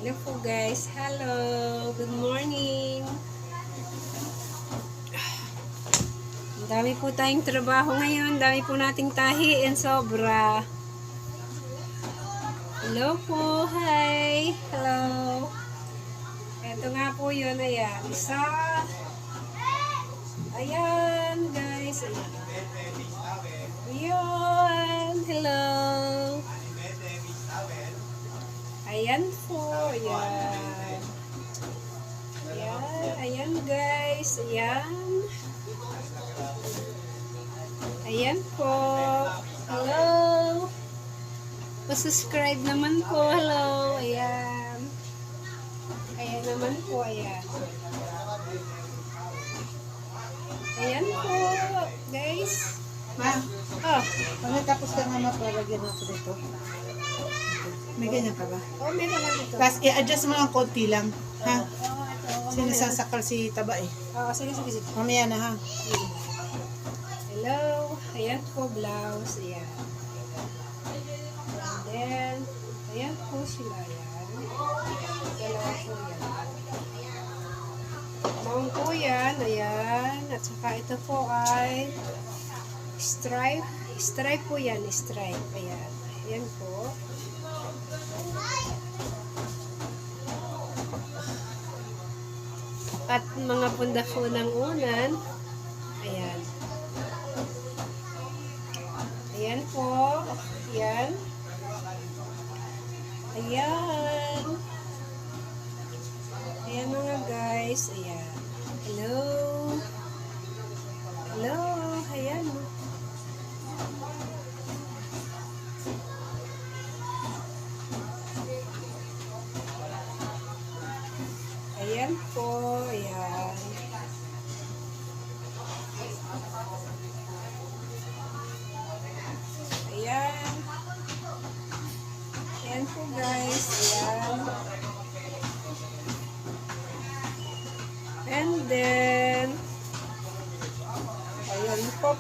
Hello po guys. Hello. Good morning. Ang dami po tayong trabaho ngayon. Dami po nating tahiin. Sobra. Hello po. Hi. Hello. Ito nga po yun. Ayan. Isa. Ayan guys. Ayan. Ayan. Hello. Ayan po. Ayan. Ayan. Ayan guys. Ayan. Ayan po. Hello. Pa-subscribe naman po. Hello. Ayan. Ayan naman po. Ayan. Ayan po. Guys. Ma, Oh. pag tapos ka nga mapalagyan natin dito. May ganyan ka ba? Oh, meron lang ito. Tapos i-adjust mo lang konti lang. Ha? Oh, ito. Sinasasakal si Taba eh. Oh, sige, sige, sige. Mamaya na ha. Hello. Ayan po, blouse. Ayan. And then, ayan po sila. Ayan. Dalawa po yan. Maong po yan. Ayan. At saka ito po ay stripe. Stripe po yan. Stripe. Ayan. Ayan po. At mga punda po ng unan. Ayan. Ayan po. Ayan. Ayan. Ayan mga guys. Ayan. Hello. Hello. Ayan. Ayan po. Ayan. Ayan. Ayan po guys. Ayan. And then, ayan po.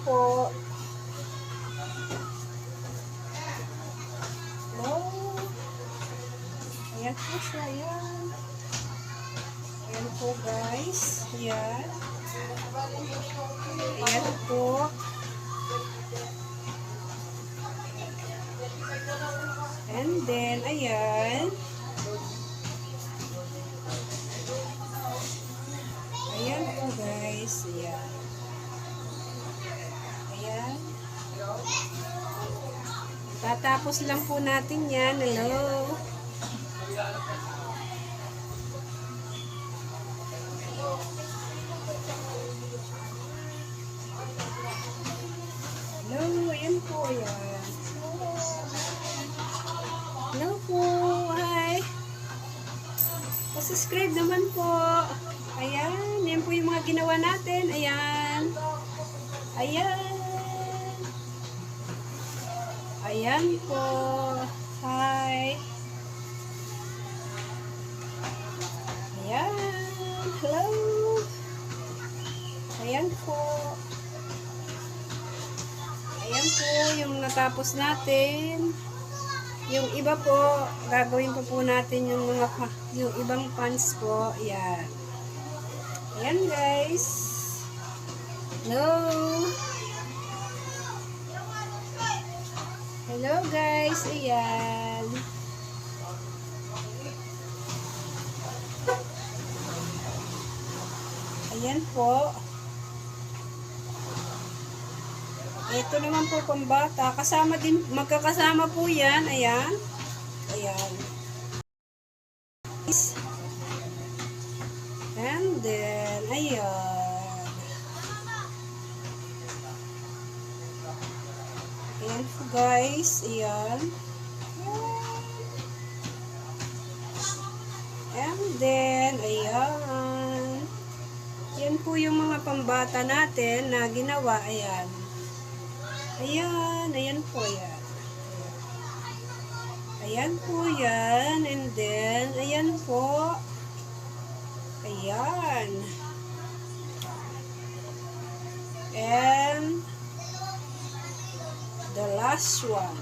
Hello. Ayan po siya. Ayan. Ayan po guys. Ayan. Ayan po. And then, ayan. Ayan po guys. Ayan. Ayan. Tatapos lang po natin yan. Hello. Hello. Ayan po. Ayan. Hello po. Hi. Pa-subscribe naman po. Ayan. Yan po yung mga ginawa natin. Ayan. Ayan. Ayan po. Hi. Ayan. Hello. Ayan po. Ayan po yung natapos natin. Yung iba po, gagawin po natin yung yung ibang pants po. Ayan. Ayan guys. Hello. Hello guys. Ayan. Ayan po. Ito naman po pambata. Kasama din, magkakasama po yan. Ayan. Ayan. And then, ayan. Ayan po guys. Ayan. And then, ayan. Yan po yung mga pambata natin na ginawa. Ayan. Ayan. Ayan po yan. Ayan po yan. And then, ayan po. Ayan. And the last one.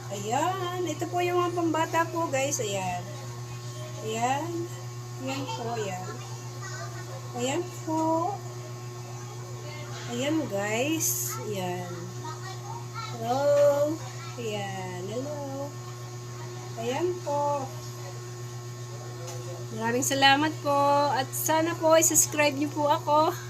Ayan. Ito po yung mga pambata po guys. Ayan. Ayan. Ayan po, ayan. Ayan po. Ayan guys. Ayan. Hello. Ayan. Hello. Ayan po. Maraming salamat po. At sana po, i-subscribe niyo po ako.